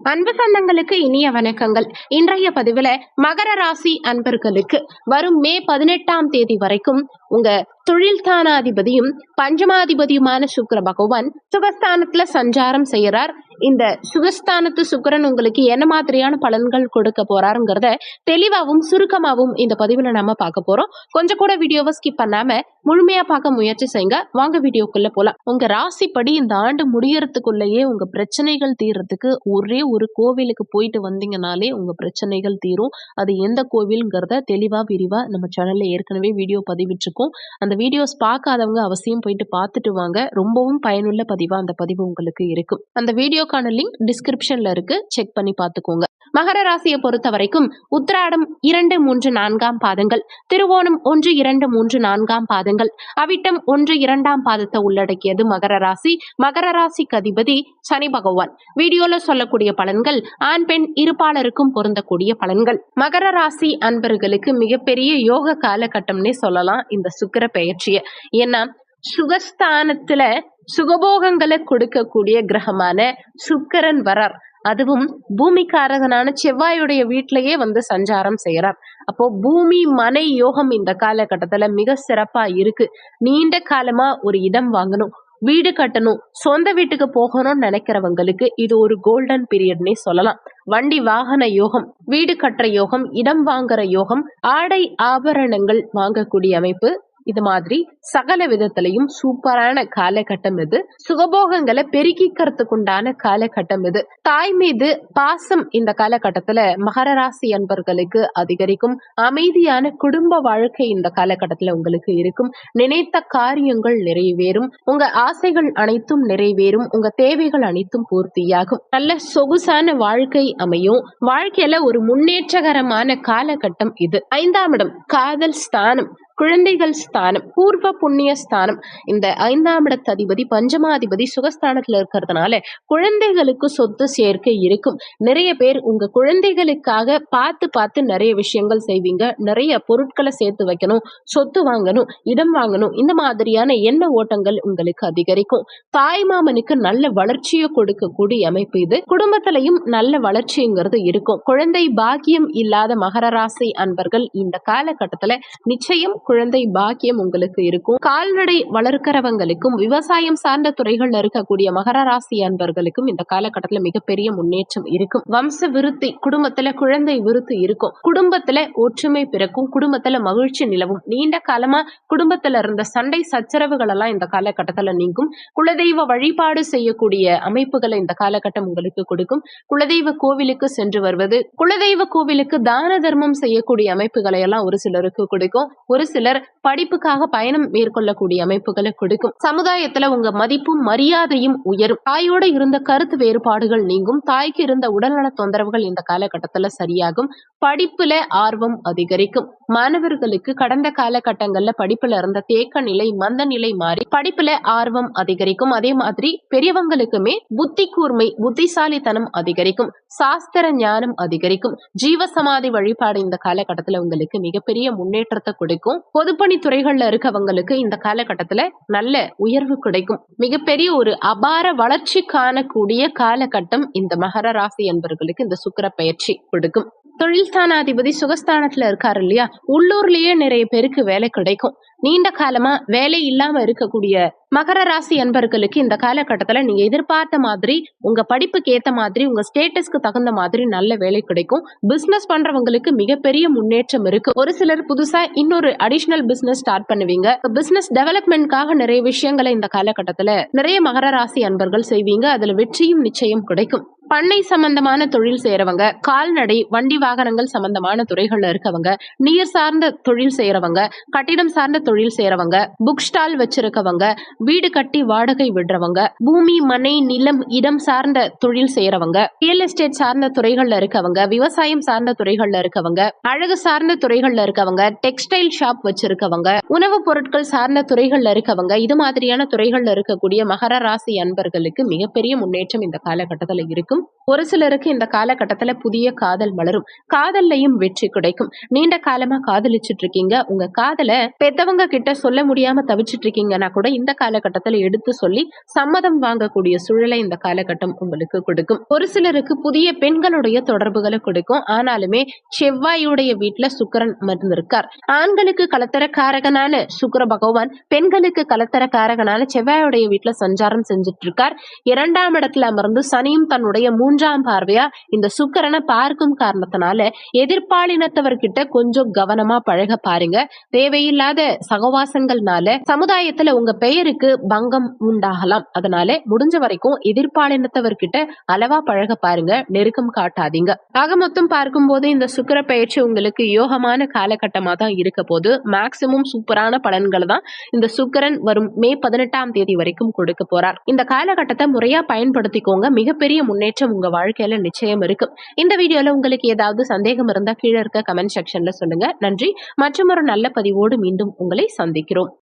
அன்பு சொந்தங்களுக்கு இனிய வணக்கங்கள். இன்றைய பதிவுல மகர ராசி அன்பர்களுக்கு வரும் மே 18ஆம் தேதி வரைக்கும் உங்க தொழில் தானாதிபதியும் பஞ்சமாதிபதியுமான சுக்கிர பகவான் சுகஸ்தானத்துல சஞ்சாரம் செய்யறார். இந்த சுகஸ்தானத்து சுக்கிரன் உங்களுக்கு என்ன மாதிரியான பலன்கள் கொடுக்க போறாருங்கிறத தெளிவாகவும் சுருக்கமாகவும் இந்த பதிவுல நாம பார்க்க போறோம். கொஞ்சம் கூட வீடியோவை ஸ்கிப் பண்ணாம முழுமையா பார்க்க முயற்சி செய்யுங்க. வாங்க வீடியோக்குள்ள போலாம். உங்க ராசிப்படி இந்த ஆண்டு முடியறதுக்குள்ளேயே உங்க பிரச்சனைகள் தீர்றதுக்கு ஒரே ஒரு கோவிலுக்கு போயிட்டு வந்தீங்கனாலே உங்க பிரச்சனைகள் தீரும். அது எந்த கோவில்ங்கிறத தெளிவா விரிவா நம்ம சேனல்ல ஏற்கனவே வீடியோ பதிவிட்டிருக்கோம். அந்த வீடியோஸ் பார்க்காதவங்க அவசியம் போயிட்டு பார்த்துட்டு வாங்க. ரொம்பவும் பயனுள்ள பதிவா அந்த பதிவு உங்களுக்கு இருக்கும். அந்த வீடியோக்கான லிங்க் டிஸ்கிரிப்ஷன்ல இருக்கு, செக் பண்ணி பார்த்துக்கோங்க. மகர ராசியை பொறுத்த வரைக்கும் உத்திராடம் 2, 3, 4ஆம் பாதங்கள், திருவோணம் 1, 2, 3, 4ஆம் பாதங்கள், அவிட்டம் 1, 2ஆம் பாதத்தை உள்ளடக்கியது மகர ராசி. மகர ராசிக்கு அதிபதி சனி பகவான். வீடியோல சொல்லக்கூடிய பலன்கள் ஆண் பெண் இருப்பாளருக்கும் பொருந்தக்கூடிய பலன்கள். மகர ராசி அன்பர்களுக்கு மிகப்பெரிய யோக காலகட்டம்னே சொல்லலாம் இந்த சுக்கிர பெயர்ச்சிய. ஏன்னா சுகஸ்தானத்துல சுகபோகங்களை கொடுக்கக்கூடிய கிரகமான சுக்கிரன் வரார். அதுவும் பூமிக்காரகனான செவ்வாயுடைய வீட்டிலேயே வந்து சஞ்சாரம் செய்யறார். அப்போ பூமி மனை யோகம் இந்த காலகட்டத்துல மிக சிறப்பா இருக்கு. நீண்ட காலமா ஒரு இடம் வாங்கணும், வீடு கட்டணும், சொந்த வீட்டுக்கு போகணும்னு நினைக்கிறவங்களுக்கு இது ஒரு கோல்டன் பீரியட்னே சொல்லலாம். வண்டி வாகன யோகம், வீடு கட்டுற யோகம், இடம் வாங்குற யோகம், ஆடை ஆபரணங்கள் வாங்கக்கூடிய அமைப்பு, இது மாதிரி சகல விதத்திலையும் சூப்பரான காலகட்டம் இது. சுகபோகங்களை பெருக்கிக்கிறதுக்குண்டான காலகட்டம் இது. தாய் மீது பாசம் இந்த காலகட்டத்துல மகர ராசி அன்பர்களுக்கு அதிகரிக்கும். அமைதியான குடும்ப வாழ்க்கை இந்த காலகட்டத்துல உங்களுக்கு இருக்கும். நினைத்த காரியங்கள் நிறைவேறும். உங்க ஆசைகள் அனைத்தும் நிறைவேறும். உங்க தேவைகள் அனைத்தும் பூர்த்தியாகும். நல்ல சொகுசான வாழ்க்கை அமையும். வாழ்க்கையில ஒரு முன்னேற்றகரமான காலகட்டம் இது. 5ஆம் இடம் காதல் ஸ்தானம், குழந்தைகள் ஸ்தானம், பூர்வ புண்ணிய ஸ்தானம். இந்த 5ஆம் இடத்து அதிபதி பஞ்சமாதிபதி சுகஸ்தானத்துல இருக்கிறதுனால குழந்தைகளுக்கு சொத்து சேர்க்கை இருக்கும். நிறைய பேர் உங்க குழந்தைகளுக்காக பார்த்து நிறைய விஷயங்கள் செய்வீங்க. நிறைய பொருட்களை சேர்த்து வைக்கணும், சொத்து வாங்கணும், இடம் வாங்கணும், இந்த மாதிரியான எண்ண ஓட்டங்கள் உங்களுக்கு அதிகரிக்கும். தாய் மாமனுக்கு நல்ல வளர்ச்சியை கொடுக்கக்கூடிய அமைப்பு இது. குடும்பத்திலையும் நல்ல வளர்ச்சிங்கிறது இருக்கும். குழந்தை பாக்கியம் இல்லாத மகர ராசி அன்பர்கள் இந்த காலகட்டத்துல நிச்சயம் குழந்தை பாக்கியம் உங்களுக்கு இருக்கும். கால்நடை வளர்க்கிறவங்களுக்கும் விவசாயம் சார்ந்த துறைகள்ல இருக்கக்கூடிய மகர ராசி அன்பர்களுக்கும் இந்த காலகட்டத்துல மிகப்பெரிய முன்னேற்றம் இருக்கும். வம்ச விருத்தி, குடும்பத்துல குழந்தை விருத்தி இருக்கும். குடும்பத்துல ஒற்றுமை பிறக்கும். குடும்பத்துல மகிழ்ச்சி நிலவும். நீண்ட காலமா குடும்பத்துல இருந்த சண்டை சச்சரவுகள் எல்லாம் இந்த காலகட்டத்துல நீங்கும். குலதெய்வ வழிபாடு செய்யக்கூடிய அமைப்புகளை இந்த காலகட்டம் உங்களுக்கு கொடுக்கும். குலதெய்வ கோவிலுக்கு சென்று வருவது, குலதெய்வ கோவிலுக்கு தான தர்மம் செய்யக்கூடிய அமைப்புகளை எல்லாம் ஒரு சிலருக்கு கொடுக்கும். ஒரு சிலர் படிப்புக்காக பயணம் மேற்கொள்ளக்கூடிய அமைப்புகளை கொடுக்கும். சமுதாயத்துல உங்க மதிப்பும் மரியாதையும் உயரும். தாயோட இருந்த கருத்து வேறுபாடுகள் நீங்கும். தாய்க்கு இருந்த உடல்நல தொந்தரவுகள் இந்த காலகட்டத்துல சரியாகும். படிப்புல ஆர்வம் அதிகரிக்கும். மாணவர்களுக்கு கடந்த காலகட்டங்கள்ல படிப்புல இருந்த தேக்க நிலை, மந்த நிலை மாறி படிப்புல ஆர்வம் அதிகரிக்கும். அதே மாதிரி பெரியவங்களுக்குமே புத்தி கூர்மை, புத்திசாலித்தனம் அதிகரிக்கும். சாஸ்திர ஞானம் அதிகரிக்கும். ஜீவசமாதி வழிபாடு இந்த காலகட்டத்துல உங்களுக்கு மிகப்பெரிய முன்னேற்றத்தை கொடுக்கும். பொதுப்பணி துறைகள்ல இருக்கவங்களுக்கு இந்த காலகட்டத்துல நல்ல உயர்வு கிடைக்கும். மிகப்பெரிய ஒரு அபார வளர்ச்சி காணக்கூடிய காலகட்டம் இந்த மகர ராசி என்பவர்களுக்கு இந்த சுக்கிர பயிற்சி கொடுக்கும். தொழில் ஸ்தானாதிபதி சுகஸ்தானத்துல இருக்காரு இல்லையா, உள்ளூர்லயே நிறைய பேருக்கு வேலை கிடைக்கும். நீண்ட காலமா வேலை இல்லாம இருக்கக்கூடிய மகர ராசி அன்பர்களுக்கு இந்த காலகட்டத்துல நீங்க எதிர்பார்த்த மாதிரி, உங்க படிப்புக்கு ஏத்த மாதிரி, உங்க ஸ்டேட்டஸ்க்கு தகுந்த மாதிரி நல்ல வேலை கிடைக்கும். பிசினஸ் பண்றவங்களுக்கு மிகப்பெரிய முன்னேற்றம் இருக்கு. ஒரு சிலர் புதுசா இன்னொரு அடிஷனல் பிசினஸ் ஸ்டார்ட் பண்ணுவீங்க. பிசினஸ் டெவலப்மெண்ட்காக நிறைய விஷயங்களை இந்த காலகட்டத்துல நிறைய மகர ராசி அன்பர்கள் செய்வீங்க. அதுல வெற்றியும் நிச்சயம் கிடைக்கும். பண்ணை சம்பந்தமான தொழில் செய்யறவங்க, கால்நடை வண்டி வாகனங்கள் சம்பந்தமான துறைகள்ல இருக்கவங்க, நீர் சார்ந்த தொழில் செய்யறவங்க, கட்டிடம் சார்ந்த தொழில் செய்யறவங்க, புக் ஸ்டால் வச்சிருக்கவங்க, வீடு கட்டி வாடகை விடுறவங்க, பூமி மனை நிலம் இடம் சார்ந்த தொழில் செய்யறவங்க, ரியல் எஸ்டேட் சார்ந்த துறைகள்ல இருக்கவங்க, விவசாயம் சார்ந்த துறைகள்ல இருக்கவங்க, அழகு சார்ந்த துறைகள்ல இருக்கவங்க, டெக்ஸ்டைல் ஷாப் வச்சிருக்கவங்க, உணவுப் பொருட்கள் சார்ந்த துறைகள்ல இருக்கவங்க, இது மாதிரியான துறைகள்ல இருக்கக்கூடிய மகர ராசி அன்பர்களுக்கு மிகப்பெரிய முன்னேற்றம் இந்த காலகட்டத்துல இருக்கும். ஒரு சிலருக்கு இந்த காலகட்டத்துல புதிய காதல் மலரும். காதல்லையும் வெற்றி கிடைக்கும். நீண்ட காலமா காதலிச்சுட்டு இருக்கீங்க. உங்க காதல பெத்தவங்க கிட்ட சொல்ல முடியாம தவிச்சிட்டு இருக்கீங்கன்னா கூட இந்த காலகட்டத்துல எடுத்து சொல்லி சம்மதம் வாங்கக்கூடிய சூழலை இந்த காலகட்டம் உங்களுக்கு கொடுக்கும். ஒரு சிலருக்கு புதிய பெண்களுடைய தொடர்புகளை கொடுக்கும். ஆனாலுமே செவ்வாயுடைய வீட்டுல சுக்கிரன் அமர்ந்திருக்கார். ஆண்களுக்கு கலத்தர காரகனான சுக்கிர பகவான் பெண்களுக்கு கலத்தர காரகனான செவ்வாயுடைய வீட்டுல சஞ்சாரம் செஞ்சுட்டு இருக்கார். 2ஆம் இடத்துல அமர்ந்து சனியும் தன்னுடைய 3ஆம் பார்வையா இந்த சுக்கிரனை பார்க்கும் காரணத்தினால எதிர்ப்பாலினத்தவர்கிட்ட கொஞ்சம் கவனமா பழக பாருங்க. தேவையில்லாத சகவாசங்கள்னால சமுதாயத்துல உங்க பெயருக்கு பங்கம் உண்டாகலாம். அதனால முடிஞ்ச வரைக்கும் எதிர்ப்பாலினத்தவர்கிட்ட அளவா பழக பாருங்க, நெருக்கம் காட்டாதீங்க. ஆக மொத்தம் பார்க்கும்போது இந்த சுக்கிர பயிற்சி உங்களுக்கு யோகமான காலகட்டமா தான் இருக்க போது. மேக்சிமம் சூப்பரான பலன்களை தான் இந்த சுக்கிரன் வரும் மே 18ஆம் தேதி வரைக்கும் கொடுக்க போறார். இந்த காலகட்டத்தை முறையா பயன்படுத்திக்கோங்க. மிகப்பெரிய முன்னேற்றம் உங்க வாழ்க்கையில நிச்சயம் இருக்கும். இந்த வீடியோல உங்களுக்கு ஏதாவது சந்தேகம் இருந்தா கீழே இருக்க கமெண்ட் செக்ஷன்ல சொல்லுங்க. நன்றி. மற்றும் ஒரு நல்ல பதிவோடு மீண்டும் உங்களை சந்திக்கிறோம்.